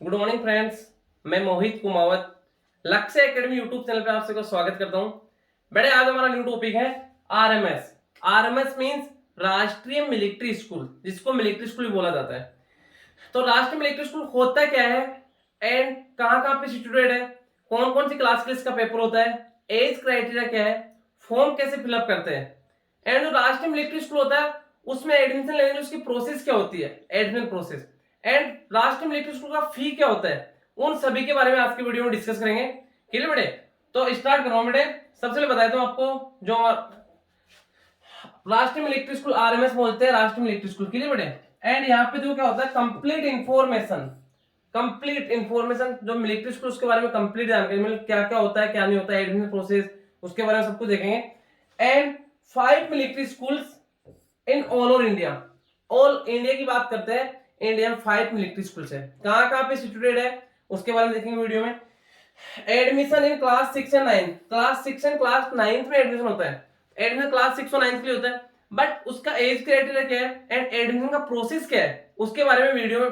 Good morning friends, मैं मोहित कुमावत लक्ष्य academy YouTube channel पे आप सबका स्वागत करता हूं। बेटे आज हमारा न्यू टॉपिक है आरएमएस। आरएमएस मींस राष्ट्रीय मिलिट्री स्कूल, जिसको मिलिट्री स्कूल भी बोला जाता है। तो राष्ट्रीय मिलिट्री स्कूल होता क्या है एंड कहां कहां पे सिचुएटेड है, कौन कौन सी क्लास के लिए इसका पेपर होता है, एज क्राइटेरिया क्या है, फॉर्म कैसे फिलअप करते हैं एंड जो राष्ट्रीय मिलिट्री स्कूल होता है उसमें एडमिशन लेने की उसकी प्रोसेस क्या होती है, एडमिशन प्रोसेस एंड राष्ट्रीय मिलिट्री स्कूल का फी क्या होता है, उन सभी के बारे में आज की वीडियो में डिस्कस करेंगे। क्लियर बेटे? तो स्टार्ट कर रहा हूं बेटे। सबसे पहले बता देता हूं आपको जो राष्ट्रीय मिलिट्री स्कूल आरएमएस बोलते हैं, राष्ट्रीय मिलिट्री स्कूल। क्लियर बेटे? एंड यहाँ पे जो क्या होता है कंप्लीट इंफॉर्मेशन, कंप्लीट इंफॉर्मेशन जो मिलिट्री स्कूल उसके बारे में कंप्लीट जानकारी, मतलब क्या क्या होता है क्या नहीं होता है, एडमिशन प्रोसेस उसके बारे में सब कुछ देखेंगे। And 5 military schools in all over India, all India की बात करते हैं, इंडिया में 5 मिलिट्री स्कूल्स है। कहां कहां पे सिचुएटेड है उसके बारे में देखेंगे वीडियो में। Admission in class 6 and 9, class 6 and class 9 में एडमिशन होता है। एडमिशन क्लास 6 और 9 के लिए होता है, बट उसका एज क्राइटेरिया क्या है एंड एडमिशन का प्रोसेस क्या है उसके बारे में वीडियो में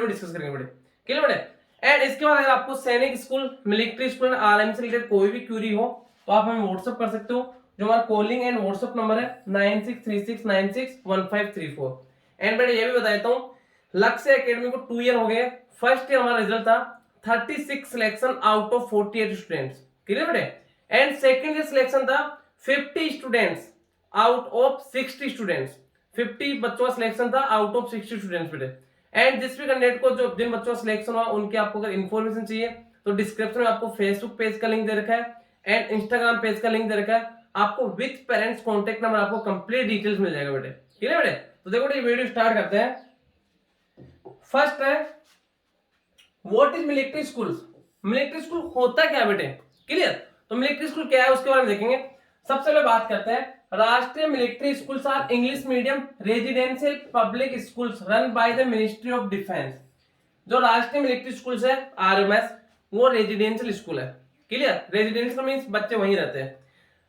डिस्कस करेंगे बड़े। क्लियर बड़े? एंड इसके बाद अगर आपको सैनिक स्कूल, मिलिट्री स्कूल, आरएम से रिलेटेड कोई भी क्यूरी हो तो आप हमें व्हाट्सएप कर सकते हो। जो हमारा कॉलिंग एंड व्हाट्सएप नंबर है 9636961534। एंड बेटा ये भी बता देता हूँ, लक्ष्य एकेडमी को 2 ईयर हो गए। फर्स्ट ईयर हमारा रिजल्ट था 36 selection out of 48 students. Clear बेटे? एंड सेकंड ईयर सिलेक्शन था 50 स्टूडेंट्स आउट ऑफ 60 स्टूडेंट्स। 50 बच्चों का सिलेक्शन था आउट ऑफ 60 स्टूडेंट्स बेटे। एंड जिस भी कैंडिडेट को, जो जिन बच्चों का सिलेक्शन हुआ उनके आपको अगर इन्फॉर्मेशन चाहिए तो डिस्क्रिप्शन में आपको फेसबुक पेज का लिंक दे रखा है एंड इंस्टाग्राम पेज का लिंक दे रखा है। आपको विथ पेरेंट्स कॉन्टेक्ट नंबर आपको कंप्लीट डिटेल्स मिल जाएगा बेटे। ठीक है बेटे? तो देखो ये वीडियो स्टार्ट करते हैं। फर्स्ट है what is military school. Military school होता क्या बेटे? क्लियर? तो मिलिट्री स्कूल क्या है उसके बारे में देखेंगे। सबसे पहले बात करते हैं, Rashtriya military schools are English medium residential public schools run by the Ministry of Defence. जो राष्ट्रीय मिलिट्री स्कूल्स है आरएमएस, वो रेजिडेंशियल स्कूल है। क्लियर? रेजिडेंशियल मींस बच्चे वहीं रहते हैं।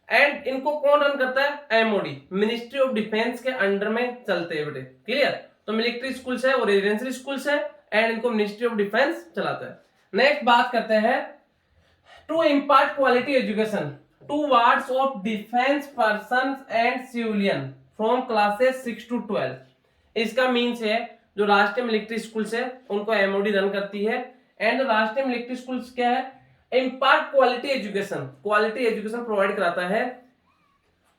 एंड इनको कौन रन करता है? एमओडी, मिनिस्ट्री ऑफ डिफेंस के अंडर में चलते हैं बेटे। क्लियर? तो मिलिट्री स्कूल्स है वो रेजिडेंशियल स्कूल्स है एंड इनको मिनिस्ट्री ऑफ डिफेंस चलाता है। नेक्स्ट बात करते हैं, to impart quality education to wards of defence person and civilian from classes 6 to 12। इसका मीन्स है जो राष्ट्रीय मिलिट्री स्कूल्स है उनको एमओडी रन करती है। एंड राष्ट्रीय मिलिट्री स्कूल्स क्या है? इम्पार्ट क्वालिटी एजुकेशन प्रोवाइड कराता है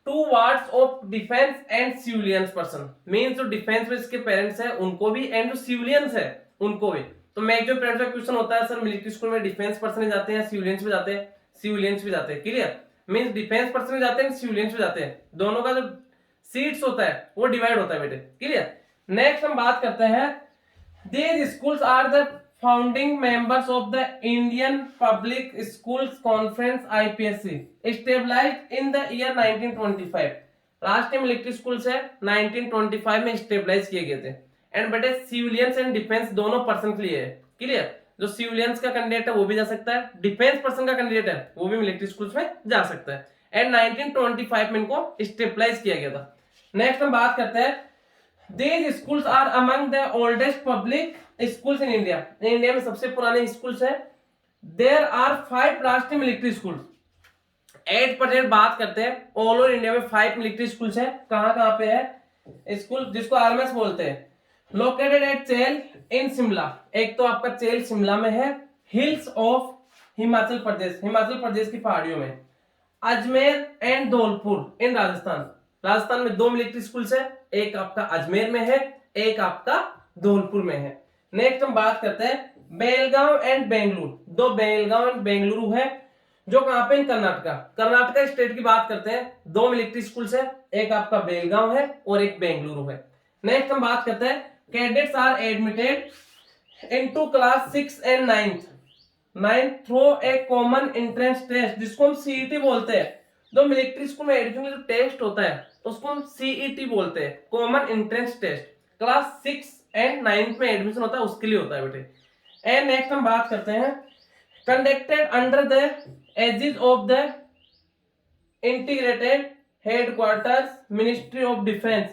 to wards of defence and civilians person. Means जो डिफेंस में इसके पेरेंट्स है उनको भी एंड जो सिविलियंस है उनको भी। तो मैक्सिमम पेरेंट्स का क्वेश्चन होता है सर मिलिट्री स्कूल में डिफेंस पर्सन जाते हैं, सिविलियंस भी जाते हैं, सिविलियंस भी जाते हैं। क्लियर? मींस डिफेंस पर्सन जाते हैं, सिविलियंस भी जाते हैं, दोनों का जो सीट्स होता है वो डिवाइड होता है बेटे। क्लियर? नेक्स्ट हम बात करते हैं, these schools are the founding members of the Indian Public Schools Conference IPSC established in the year 1925। राष्ट्रीय मिलिट्री स्कूल से 1925 में स्टेबलाइज किए गए थे। एंड बेटे सिविलियंस एंड डिफेंस दोनों पर्सन के लिए है। क्लियर? जो सिविलियंस का कैंडिडेट है वो भी जा सकता है, डिफेंस पर्सन का कैंडिडेट है वो भी मिलिट्री स्कूल्स में जा सकता है। एंड 1925 में इनको स्टेबलाइज किया गया था। नेक्स्ट हम बात करते हैं, These schools are among the oldest public schools in India। India में सबसे पुराने स्कूल्स है। There are 5 राष्ट्रीय मिलिट्री स्कूल्स। 8% बात करते हैं, ऑल ओवर इंडिया में 5 मिलिट्री स्कूल्स है। कहां कहां पे है स्कूल, जिसको आरएमएस बोलते हैं। लोकेटेड एट चेल इन शिमला, एक तो आपका चेल शिमला में है, हिल्स ऑफ हिमाचल प्रदेश, हिमाचल प्रदेश की पहाड़ियों में, अजमेर एंड धौलपुर इन राजस्थान। राजस्थान में 2 मिलिट्री स्कूल्स है, एक आपका अजमेर में है, एक आपका धौलपुर में है। नेक्स्ट हम बात करते हैं बेलगांव एंड बेंगलुरु, 2 बेलगांव एंड बेंगलुरु है जो कहां पे? कर्नाटका। कर्नाटका स्टेट की बात करते हैं, 2 मिलिट्री स्कूल्स है, एक आपका बेलगांव है और एक बेंगलुरु है। नेक्स्ट हम बात करते हैं, cadets are admitted into class 6 and 9 through a common entrance test, जिसको हम सीईटी बोलते हैं। जो मिलिट्री स्कूल में एडमिशन का जो टेस्ट होता है उसको हम सीईटी बोलते हैं, common entrance test. Class 6 and 9 में एडमिशन होता है उसके लिए होता है बेटे। एंड नेक्स्ट हम बात करते हैं, conducted under the edges of the integrated headquarters ministry of defence.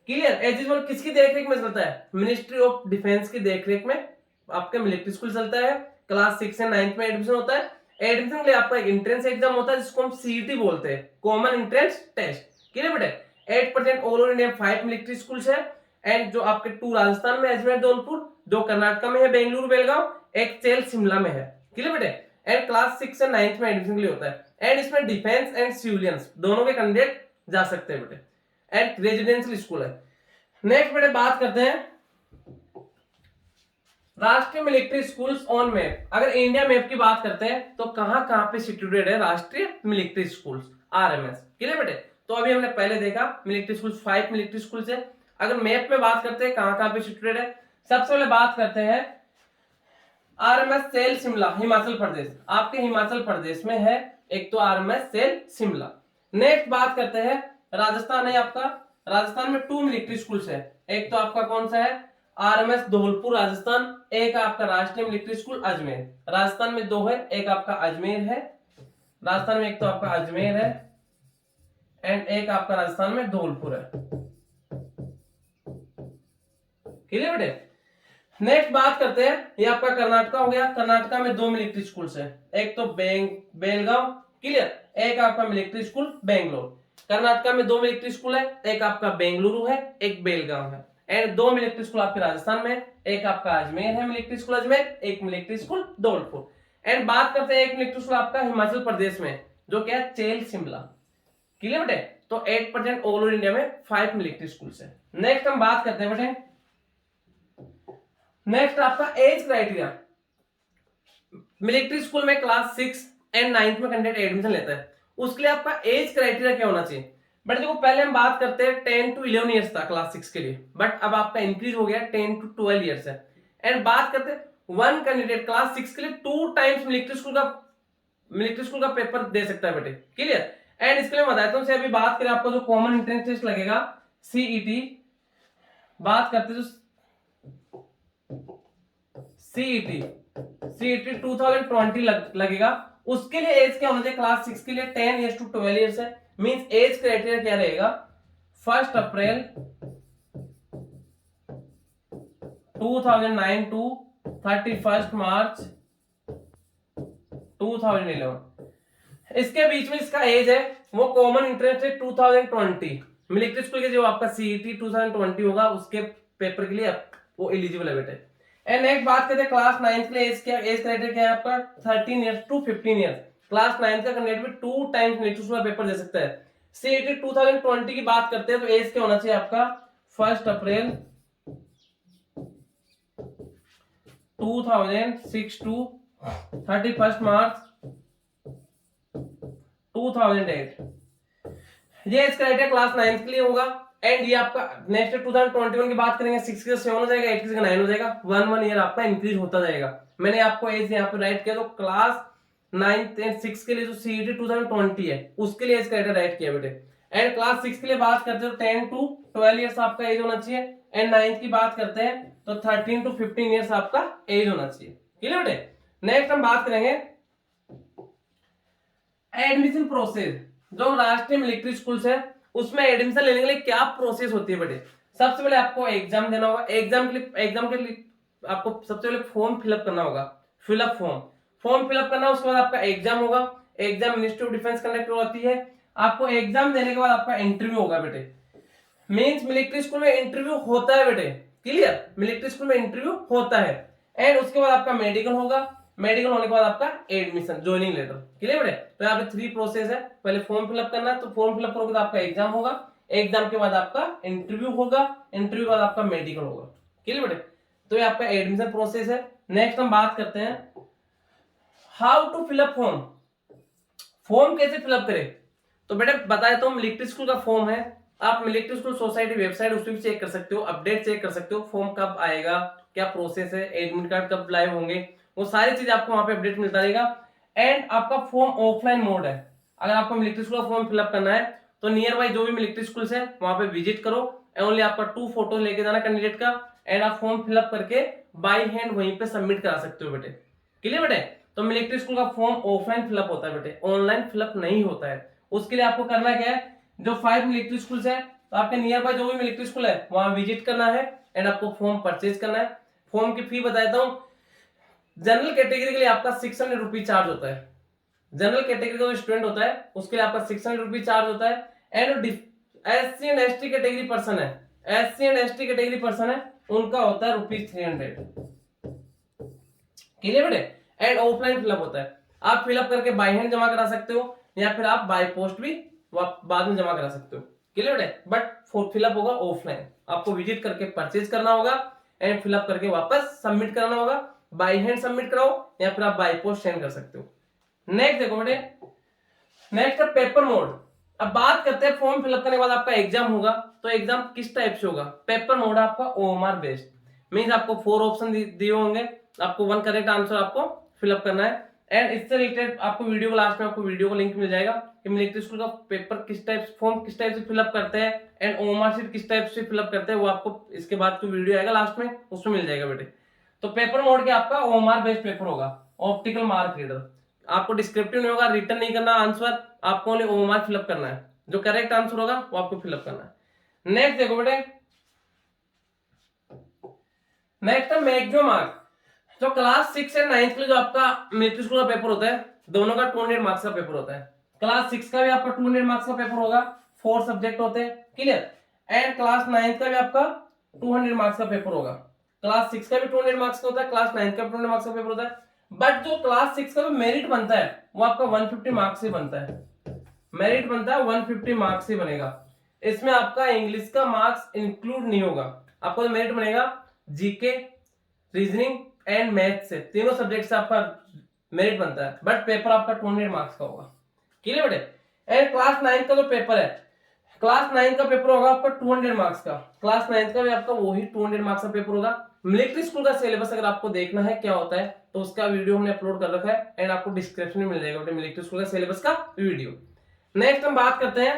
Clear? Edges मतलब किसकी देखरेख में चलता है? मिनिस्ट्री ऑफ डिफेंस की देखरेख में आपके मिलिट्री स्कूल चलता है, क्लास 6 से 9th में एडमिशन होता है। एडमिशन के लिए आपका एक एंट्रेंस एग्जाम होता है जिसको हम सीईटी बोलते हैं, कॉमन एंट्रेंस टेस्ट। क्लियर बेटे? 8% all over India 5 military schools है, एंड जो आपके 2 राजस्थान में अजमेर धौलपुर, जो कर्नाटका में है बेंगलुरु बेलगांव, एक चेल शिमला में है। क्लियर बेटे? एंड क्लास 6 से 9th में एडमिशन के लिए होता है, एंड इसमें डिफेंस एंड सिविलियंस दोनों के कैंडिडेट जा सकते हैं बेटे, एंड रेजिडेंशियल स्कूल है। नेक्स्ट बेटे बात करते हैं Rashtriya military schools on map. अगर इंडिया मैप की बात करते हैं तो कहां कहां पे सिचुएटेड है राष्ट्रीय मिलिट्री स्कूल्स, आरएमएस। क्लियर बेटे? तो अभी हमने पहले देखा मिलिट्री स्कूल्स 5 मिलिट्री स्कूल्स है। अगर मैप में बात करते हैं कहां कहां पे सिचुएटेड है, सबसे पहले बात करते हैं आरएमएस सेल शिमला, हिमाचल प्रदेश, आपके हिमाचल प्रदेश में है एक तो आरएमएस सेल शिमला। नेक्स्ट बात करते हैं राजस्थान है आपका, राजस्थान में 2 मिलिट्री स्कूल्स है, एक तो आपका कौन सा है आरएमएस धौलपुर राजस्थान, एक आपका राष्ट्रीय मिलिट्री स्कूल अजमेर। राजस्थान में 2 है, एक आपका अजमेर है, राजस्थान में एक तो आपका अजमेर है, एंड एक आपका राजस्थान में धौलपुर है। क्लियर बेटे? नेक्स्ट बात करते हैं, ये आपका कर्नाटका हो गया, कर्नाटका में 2 मिलिट्री स्कूल्स है, एक तो बेलगांव, क्लियर, एक आपका मिलिट्री स्कूल बेंगलोर। कर्नाटका में 2 मिलिट्री स्कूल है, एक आपका बेंगलुरु है, एक बेलगांव है, एंड 2 मिलिट्री स्कूल आपके राजस्थान में, एक आपका अजमेर है मिलिट्री स्कूल अजमेर, एक मिलिट्री स्कूल धौलपुर। एंड बात करते हैं एक मिलिट्री स्कूल आपका हिमाचल प्रदेश में, जो क्या है चेल शिमला। क्लियर बेटे? तो 8% ऑल ओवर इंडिया में 5 मिलिट्री स्कूल्स है। नेक्स्ट हम बात करते हैं बेटे, नेक्स्ट आपका एज क्राइटेरिया। मिलिट्री स्कूल में क्लास 6 एंड 9th में कैंडिडेट एडमिशन लेता है, उसके लिए आपका एज क्राइटेरिया क्या होना चाहिए? बट देखो पहले हम बात करते हैं 10 to 11 ईयर्स था क्लास 6 के लिए, बट अब आपका इंक्रीज हो गया 10 to 12 ईयर्स है। एंड बात करते हैं वन कैंडिडेट क्लास 6 के लिए 2 टाइम्स मिलिट्री स्कूल का पेपर दे सकता है बेटे। क्लियर? एंड इसके लिए मैं बताता हूँ, अभी बात करें आपको जो कॉमन एंट्रेंस टेस्ट लगेगा सीईटी, बात करते हैं सीईटी 2020 लगेगा, उसके लिए एज क्या होना चाहिए? क्लास 6 के लिए 10 years to 12 years है, मींस एज क्राइटेरिया क्या रहेगा? 1 अप्रैल 2009 टू 31 मार्च 2011, इसके बीच में इसका एज है वो कॉमन एंट्रेंस है 2020। मिलिट्री स्कूल के जो आपका सीईटी 2020 होगा उसके पेपर के लिए वो एलिजिबल है बेटे। एंड नेक्स्ट बात करते हैं क्लास 9 के लिए एज क्राइटेरिया क्या है आपका? 13 years to 15 years। क्लास 9 का कैंडिडेट भी 2 टाइम्स मिलिट्री स्कूल का पेपर दे सकता है। सीईटी 2020 की बात करते हैं तो एज क्या होना चाहिए आपका? 1 अप्रैल 2006 टू 31 मार्च 2008, ये एज क्राइटेरिया क्लास 9 के लिए होगा। एंड ये आपका नेक्स्ट 2021 की बात करेंगे, 6 के 7 हो जाएगा, 8 के 9 हो जाएगा, 1 ईयर आपका इंक्रीज होता जाएगा। मैंने आपको एज यहाँ पे राइट किया, तो क्लास 9 एंड 6 के लिए जो सीईटी 2020 है उसके लिए एज क्राइटेरिया राइट किया बेटे। एंड क्लास 6 के लिए बात करते हैं तो 10 to 12 ईयर्स आपका एज होना चाहिए, एंड 9th की बात करते हैं तो 13 to 15 ईयर्स आपका एज होना चाहिए। क्लियर बेटे? नेक्स्ट हम बात करेंगे एडमिशन प्रोसेस। जो राष्ट्रीय मिलिट्री स्कूल्स है उसमें एडमिशन लेने के लिए क्या प्रोसेस होती है बेटे? सबसे पहले आपको एग्जाम देना होगा, एग्जाम के लिए आपको सबसे पहले फॉर्म फिलअप करना होगा, फिलअप फॉर्म फिलअप करना, उसके बाद आपका एग्जाम होगा, exam ministry of defence conduct होती है। आपको एग्जाम देने के बाद आपका इंटरव्यू होगा बेटे, मींस मिलिट्री स्कूल में इंटरव्यू होता है बेटे। क्लियर? मिलिट्री स्कूल में इंटरव्यू होता है, एंड उसके बाद आपका मेडिकल होगा, मेडिकल होने के बाद आपका एडमिशन ज्वाइनिंग लेटर। क्लियर बेटे? तो यहाँ पे 3 प्रोसेस है, पहले फॉर्म फिलअप करना है, तो फॉर्म फिलअप करोगे तो आपका एग्जाम होगा, एग्जाम के बाद आपका इंटरव्यू होगा, इंटरव्यू के बाद आपका मेडिकल होगा। क्लियर बेटे? तो ये आपका एडमिशन प्रोसेस है। नेक्स्ट हम बात करते हैं हाउ टू फिलअप फॉर्म कैसे फिलअप करें? तो बेटे बता देता हूं, मिलिट्री स्कूल का फॉर्म है, आप मिलिट्री स्कूल सोसाइटी वेबसाइट उस पर भी चेक कर सकते हो, अपडेट चेक कर सकते हो, फॉर्म कब आएगा, क्या प्रोसेस है, एडमिट कार्ड कब लाइव होंगे, वो सारी चीज आपको वहां पे अपडेट मिलता रहेगा। एंड आपका फॉर्म ऑफलाइन मोड है, अगर आपको मिलिट्री स्कूल का फॉर्म फिलअप करना है तो नियर बाई जो भी मिलिट्री स्कूल है वहां पे विजिट करो, ओनली आपका 2 फोटो लेके जाना कैंडिडेट का, एंड आप फॉर्म फिलअप करके बाय हैंड वहीं पे सबमिट करा सकते हो बेटे। क्लियर बेटे? तो मिलिट्री स्कूल का फॉर्म ऑफलाइन फिलअप होता है बेटे, ऑनलाइन फिलअप नहीं होता है। उसके लिए आपको करना क्या है, जो 5 मिलिट्री स्कूल्स है तो आपके नियर बाय जो भी मिलिट्री स्कूल है वहां विजिट करना है, एंड आपको फॉर्म परचेज करना है। फॉर्म की फी बता देता हूँ, जनरल कैटेगरी के लिए आपका 600 रुपीज चार्ज होता है। जनरल कैटेगरी का जो स्टूडेंट होता है उसके लिए आपका 600 रुपीज चार्ज होता है। And SC and ST category person है, SC and ST category person है, उनका होता है ₹300। क्लियर बेटे। एंड ऑफलाइन फिलअप होता है, आप फिलअप करके बाय हैंड जमा करा सकते हो या फिर आप बाय पोस्ट भी बाद में जमा करा सकते हो। क्लियर बेटे। बट फिलअप होगा ऑफलाइन, आपको विजिट करके परचेज करना होगा एंड फिलअप करके वापस सबमिट कराना होगा। बाय हैंड सबमिट कराओ या फिर आप बाय पोस्ट सेंड कर सकते हो। नेक्स्ट देखो बेटे, नेक्स्ट है पेपर मोड। अब बात करते हैं फॉर्म फिलअप करने के बाद आपका एग्जाम होगा, तो एग्जाम किस टाइप से होगा। पेपर मोड आपका OMR बेस्ड, मींस आपको 4 ऑप्शन दिए होंगे, आपको 1 करेक्ट आंसर आपको फिलअप करना है। एंड इससे रिलेटेड आपको वीडियो को लास्ट में आपको वीडियो का लिंक मिल जाएगा कि मिलिट्री स्कूल का पेपर किस टाइप फॉर्म किस टाइप से फिलअप करते हैं एंड OMR शीट किस टाइप से फिलअप करते हैं, वो आपको इसके बाद जो वीडियो आएगा लास्ट में उसमें मिल जाएगा बेटे। तो पेपर मोड के आपका OMR बेस्ड पेपर होगा, ऑप्टिकल मार्क रीडर। आपको डिस्क्रिप्टिव नहीं होगा, रिटर्न नहीं करना आंसर, आपको ओनली OMR फिलअप करना है, जो करेक्ट आंसर होगा वो आपको फिलअप करना है। नेक्स्ट देखो बेटे, नेक्स्ट है मैक्सिमम मार्क। जो क्लास 6 एंड 9 के लिए जो आपका मिलिट्री स्कूल का पेपर होता है, दोनों का 200 मार्क्स का पेपर होता है। क्लास 6 का भी आपका 200 मार्क्स का पेपर होगा, 4 सब्जेक्ट होते हैं। क्लियर। एंड क्लास 9 का भी आपका 200 मार्क्स का पेपर होगा। क्लास 6 का भी 200 मार्क्स का होता है, क्लास 9 का भी 200 मार्क्स का पेपर होता है। बट जो क्लास 6 का जो मेरिट बनता है वो आपका 150 मार्क्स से बनता है। मेरिट बनता है 150 मार्क्स से बनेगा। इसमें आपका इंग्लिश का मार्क्स इंक्लूड नहीं होगा। आपका जो मेरिट बनेगा जीके, रीजनिंग एंड मैथ से, तीनों सब्जेक्ट से आपका मेरिट बनता है। बट पेपर आपका 200 मार्क्स का होगा। क्लियर बेटे। एंड क्लास 9 का जो पेपर है, क्लास 9 का पेपर होगा आपका 200 मार्क्स का। क्लास 9 का भी आपका वही 200 मार्क्स का पेपर होगा। मिलिट्री स्कूल का सिलेबस अगर आपको देखना है क्या होता है तो उसका वीडियो हमने अपलोड कर रखा है एंड आपको डिस्क्रिप्शन में मिल जाएगा बेटे मिलिट्री स्कूल का सिलेबस का वीडियो। नेक्स्ट हम बात करते हैं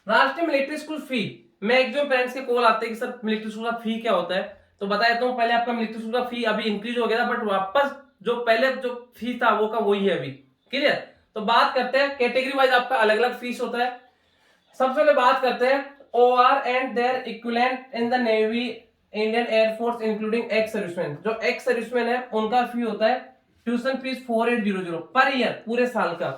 Rashtriya military school fee. Maximum parents के कॉल आते हैं कि सर मिलिट्री स्कूल का फी क्या होता है, तो बता देता हूं। पहले आपका मिलिट्री स्कूल का फी अभी इंक्रीज हो गया था, बट वापस जो पहले जो फी था वो का वही है अभी। क्लियर। तो बात करते हैं कैटेगरी वाइज आपका अलग अलग फीस होता है। सबसे पहले बात करते हैं OR and their equivalent in the navy, Indian air force including ex serviceman. जो एक्स सर्विसमैन है उनका फी होता है ट्यूशन फीस 4800 पर ईयर, पूरे साल का।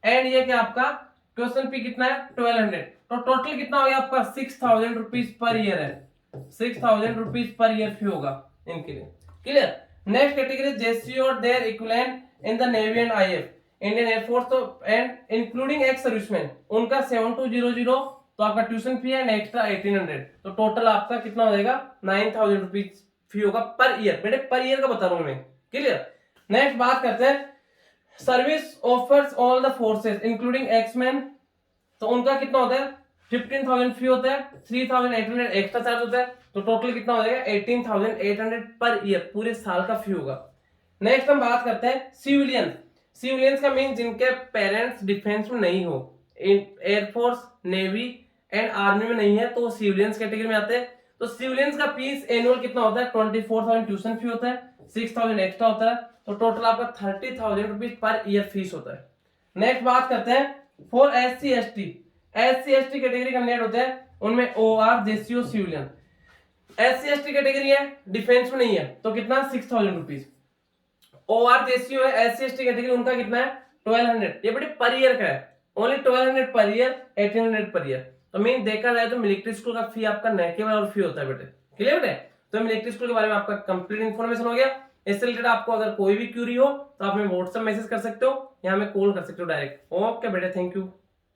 एंड ये क्या आपका ट्यूशन फी कितना है 1200, तो टोटल कितना हो गया आपका 6000 रुपीज पर ईयर है। 6000 रुपीज पर ईयर फी होगा इनके लिए। क्लियर। नेक्स्ट कैटेगरी जेसी और their equivalent in the navy and IF, Indian air force, तो एंड इंक्लूडिंग एक्स सर्विसमैन, उनका 7200, तो आपका ट्यूशन फी है एक्स्ट्रा 1800, तो टोटल आपका कितना हो जाएगा 9000 रुपीज फी होगा पर ईयर। बेटे पर ईयर का बता रहा हूं मैं। क्लियर। नेक्स्ट बात करते हैं service offers all the forces including ex man, तो उनका कितना होता है 15000 फी होता है, 3800 एक्स्ट्रा चार्ज होता है, तो टोटल कितना हो जाएगा 18800 पर ईयर, पूरे साल का फी होगा। नेक्स्ट हम बात करते हैं सिविलियन। सिविलियंस का मीन जिनके पेरेंट्स डिफेंस में नहीं हो, एयरफोर्स, नेवी एंड आर्मी में नहीं है, तो सिविलियंस कैटेगरी में आते हैं। तो सिविलियंस का फीस एनुअल कितना होता है 24000 ट्यूशन फी होता है, 6000 एक्स्ट्रा होता है, तो टोटल आपका 30000 रुपीज पर ईयर फीस होता है। नेक्स्ट बात करते हैं for SC ST category candidate होते हैं, उनमें OR JCO civilian. SC ST category है, डिफेंस में नहीं है, तो कितना 6000 रुपीज। OR JCO है, SC ST कैटेगरी, उनका कितना है 1200, ये बड़ी पर ईयर का है, only 1200 per year, 1800 per year. तो मीन देखा जाए तो मिलिट्री स्कूल का फी आपका न केवल और फी होता है बेटे। क्लियर बेटे। तो मिलिट्री स्कूल के बारे में आपका कंप्लीट इन्फॉर्मेशन हो गया। इससे रिलेटेड आपको अगर कोई भी क्यूरी हो तो आप हमें व्हाट्सएप मैसेज कर सकते हो या हमें कॉल कर सकते हो डायरेक्ट। ओके बेटे, थैंक यू।